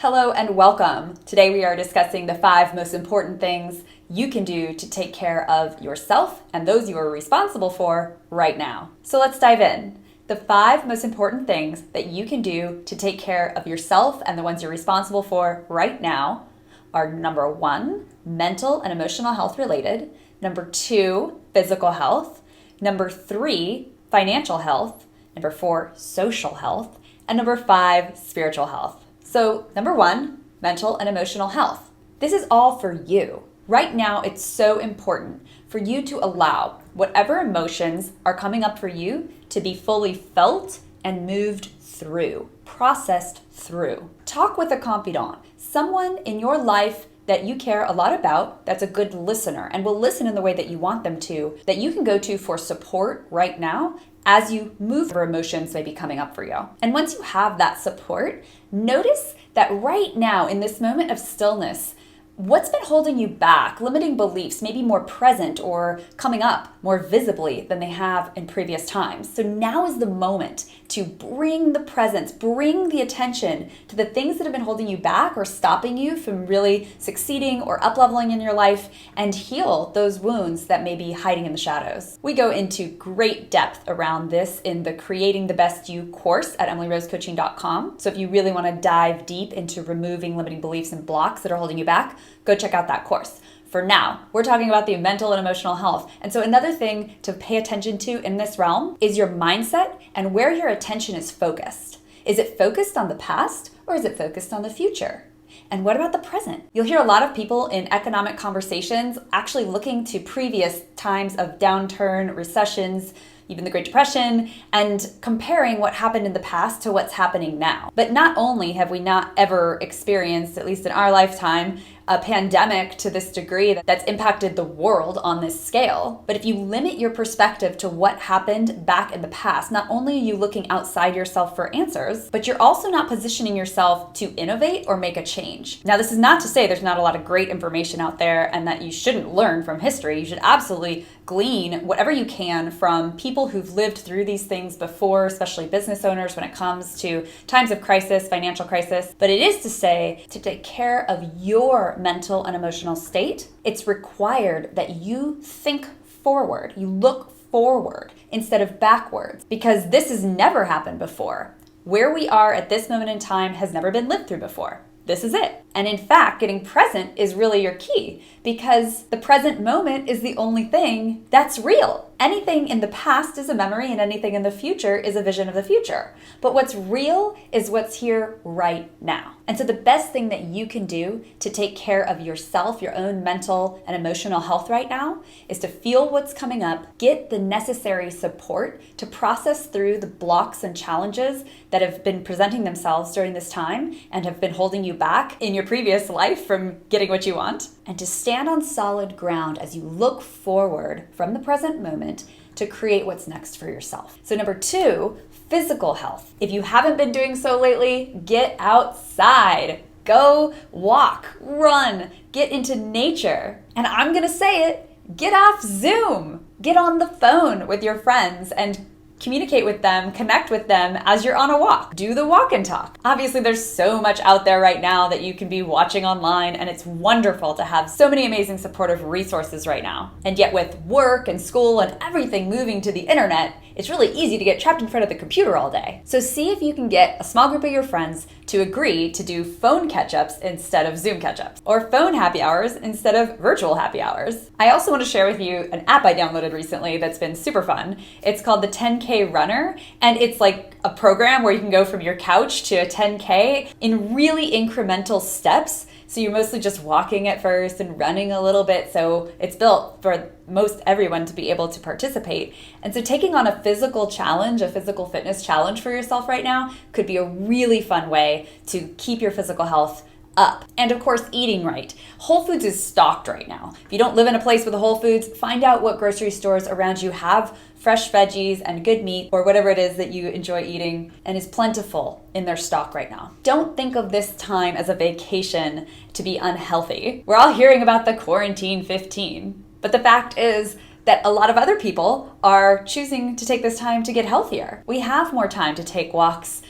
Hello and welcome. Today we are discussing the 5 most important things you can do to take care of yourself and those you are responsible for right now. So let's dive in. The 5 most important things that you can do to take care of yourself and the ones you're responsible for right now are number 1, mental and emotional health related, number 2, physical health, number 3, financial health, number 4, social health, and number 5, spiritual health. So number 1, mental and emotional health. This is all for you. Right now, it's so important for you to allow whatever emotions are coming up for you to be fully felt and moved through, processed through. Talk with a confidant, someone in your life that you care a lot about, that's a good listener and will listen in the way that you want them to, that you can go to for support right now as you move where emotions may be coming up for you. And once you have that support, notice that right now in this moment of stillness, what's been holding you back, limiting beliefs, maybe more present or coming up more visibly than they have in previous times. So now is the moment to bring the presence, bring the attention to the things that have been holding you back or stopping you from really succeeding or up-leveling in your life and heal those wounds that may be hiding in the shadows. We go into great depth around this in the Creating the Best You course at emilyrosecoaching.com. So if you really want to dive deep into removing limiting beliefs and blocks that are holding you back, go check out that course. For now, we're talking about the mental and emotional health. And so another thing to pay attention to in this realm is your mindset and where your attention is focused. Is it focused on the past or is it focused on the future? And what about the present? You'll hear a lot of people in economic conversations actually looking to previous times of downturn, recessions, even the Great Depression, and comparing what happened in the past to what's happening now. But not only have we not ever experienced, at least in our lifetime, a pandemic to this degree that's impacted the world on this scale, but if you limit your perspective to what happened back in the past, not only are you looking outside yourself for answers, but you're also not positioning yourself to innovate or make a change. Now, this is not to say there's not a lot of great information out there and that you shouldn't learn from history. You should absolutely glean whatever you can from people who've lived through these things before, especially business owners when it comes to times of crisis, financial crisis. But it is to say, to take care of your mental and emotional state, it's required that you think forward, you look forward instead of backwards, because this has never happened before. Where we are at this moment in time has never been lived through before. This is it. And in fact, getting present is really your key, because the present moment is the only thing that's real. Anything in the past is a memory and anything in the future is a vision of the future. But what's real is what's here right now. And so the best thing that you can do to take care of yourself, your own mental and emotional health right now, is to feel what's coming up, get the necessary support to process through the blocks and challenges that have been presenting themselves during this time and have been holding you back in your previous life from getting what you want, and to stand on solid ground as you look forward from the present moment to create what's next for yourself. So number 2, physical health. If you haven't been doing so lately, get outside. Go walk, run, get into nature. And I'm gonna say it, get off Zoom. Get on the phone with your friends and communicate with them, connect with them as you're on a walk. Do the walk and talk. Obviously, there's so much out there right now that you can be watching online, and it's wonderful to have so many amazing supportive resources right now. And yet with work and school and everything moving to the internet, it's really easy to get trapped in front of the computer all day. So see if you can get a small group of your friends to agree to do phone catch-ups instead of Zoom catch-ups, or phone happy hours instead of virtual happy hours. I also want to share with you an app I downloaded recently that's been super fun. It's called the 10K Runner, and it's like a program where you can go from your couch to a 10K in really incremental steps. So you're mostly just walking at first and running a little bit. So it's built for most everyone to be able to participate. And so taking on a physical challenge, a physical fitness challenge for yourself right now could be a really fun way to keep your physical health up. And of course, eating right. Whole Foods is stocked right now. If you don't live in a place with a Whole Foods, find out what grocery stores around you have fresh veggies and good meat, or whatever it is that you enjoy eating and is plentiful in their stock right now. Don't think of this time as a vacation to be unhealthy. We're all hearing about the quarantine 15, but the fact is that a lot of other people are choosing to take this time to get healthier. We have more time to take walks,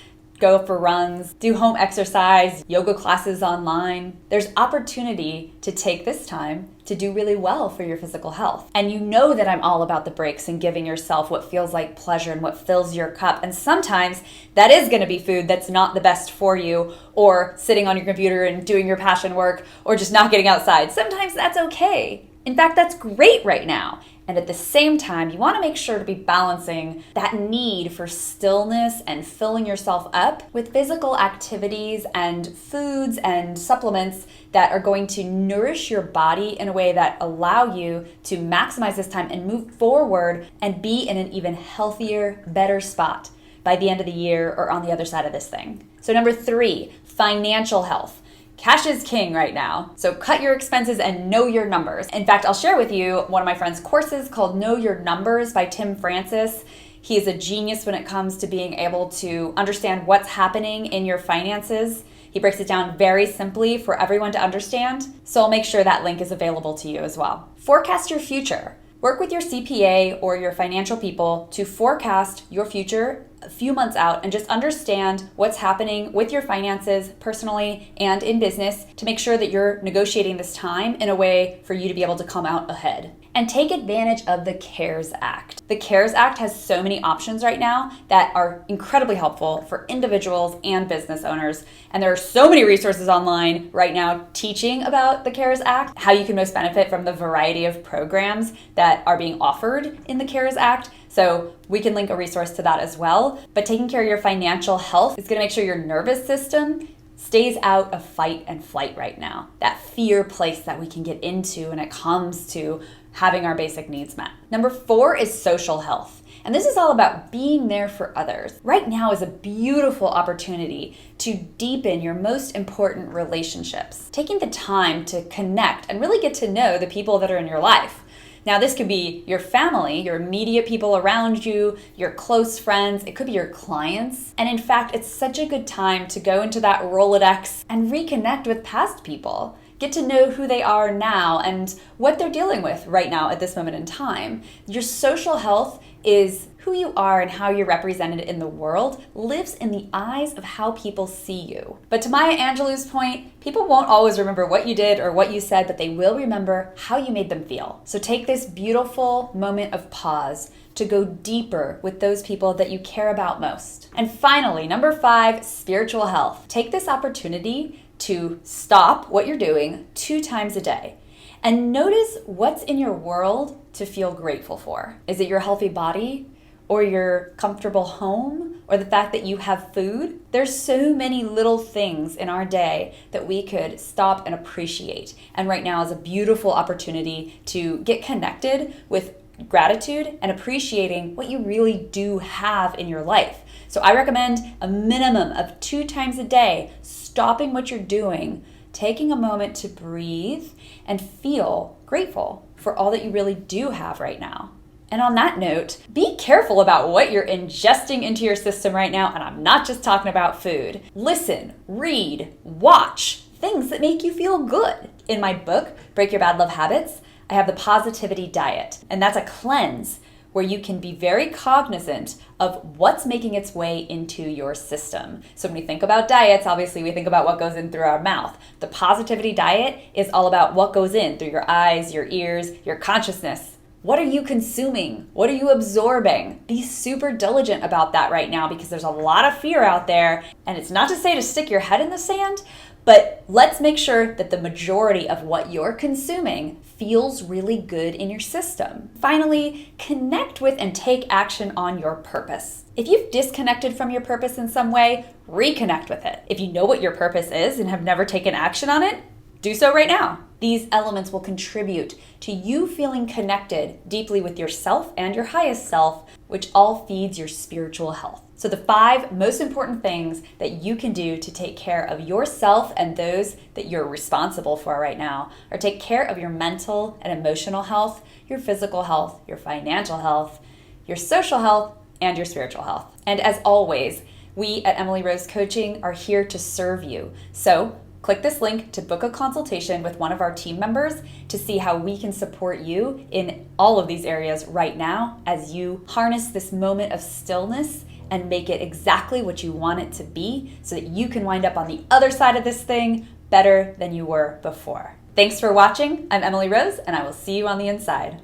go for runs, do home exercise, yoga classes online. There's opportunity to take this time to do really well for your physical health. And you know that I'm all about the breaks and giving yourself what feels like pleasure and what fills your cup. And sometimes that is going to be food that's not the best for you, or sitting on your computer and doing your passion work, or just not getting outside. Sometimes that's okay. In fact, that's great right now. And at the same time, you want to make sure to be balancing that need for stillness and filling yourself up with physical activities and foods and supplements that are going to nourish your body in a way that allow you to maximize this time and move forward and be in an even healthier, better spot by the end of the year or on the other side of this thing. So number 3, financial health. Cash is king right now, so cut your expenses and know your numbers. In fact, I'll share with you one of my friend's courses called Know Your Numbers by Tim Francis. He is a genius when it comes to being able to understand what's happening in your finances. He breaks it down very simply for everyone to understand, so I'll make sure that link is available to you as well. Forecast your future. Work with your CPA or your financial people to forecast your future a few months out and just understand what's happening with your finances personally and in business to make sure that you're negotiating this time in a way for you to be able to come out ahead. And take advantage of the CARES Act. The CARES Act has so many options right now that are incredibly helpful for individuals and business owners. And there are so many resources online right now teaching about the CARES Act, how you can most benefit from the variety of programs that are being offered in the CARES Act. So we can link a resource to that as well. But taking care of your financial health is going to make sure your nervous system stays out of fight and flight right now. That fear place that we can get into when it comes to having our basic needs met. Number 4 is social health. And this is all about being there for others. Right now is a beautiful opportunity to deepen your most important relationships. Taking the time to connect and really get to know the people that are in your life. Now, this could be your family, your immediate people around you, your close friends. It could be your clients. And in fact, it's such a good time to go into that Rolodex and reconnect with past people. Get to know who they are now and what they're dealing with right now at this moment in time. Your social health is who you are and how you're represented in the world lives in the eyes of how people see you. But to Maya Angelou's point, people won't always remember what you did or what you said, but they will remember how you made them feel. So take this beautiful moment of pause to go deeper with those people that you care about most. And finally, number 5, spiritual health. Take this opportunity to stop what you're doing 2 times a day and notice what's in your world to feel grateful for. Is it your healthy body, or your comfortable home, or the fact that you have food? There's so many little things in our day that we could stop and appreciate. And right now is a beautiful opportunity to get connected with gratitude and appreciating what you really do have in your life. So I recommend a minimum of 2 times a day, stopping what you're doing, taking a moment to breathe and feel grateful for all that you really do have right now. And on that note, be careful about what you're ingesting into your system right now, and I'm not just talking about food. Listen, read, watch things that make you feel good. In my book, Break Your Bad Love Habits, I have the positivity diet, and that's a cleanse where you can be very cognizant of what's making its way into your system. So when we think about diets, obviously we think about what goes in through our mouth. The positivity diet is all about what goes in through your eyes, your ears, your consciousness. What are you consuming? What are you absorbing? Be super diligent about that right now because there's a lot of fear out there. And it's not to say to stick your head in the sand, but let's make sure that the majority of what you're consuming feels really good in your system. Finally, connect with and take action on your purpose. If you've disconnected from your purpose in some way, reconnect with it. If you know what your purpose is and have never taken action on it, do so right now. These elements will contribute to you feeling connected deeply with yourself and your highest self, which all feeds your spiritual health. So the 5 most important things that you can do to take care of yourself and those that you're responsible for right now are take care of your mental and emotional health, your physical health, your financial health, your social health, and your spiritual health. And as always, we at Emily Rose Coaching are here to serve you. So click this link to book a consultation with one of our team members to see how we can support you in all of these areas right now as you harness this moment of stillness and make it exactly what you want it to be so that you can wind up on the other side of this thing better than you were before. Thanks for watching. I'm Emily Rose, and I will see you on the inside.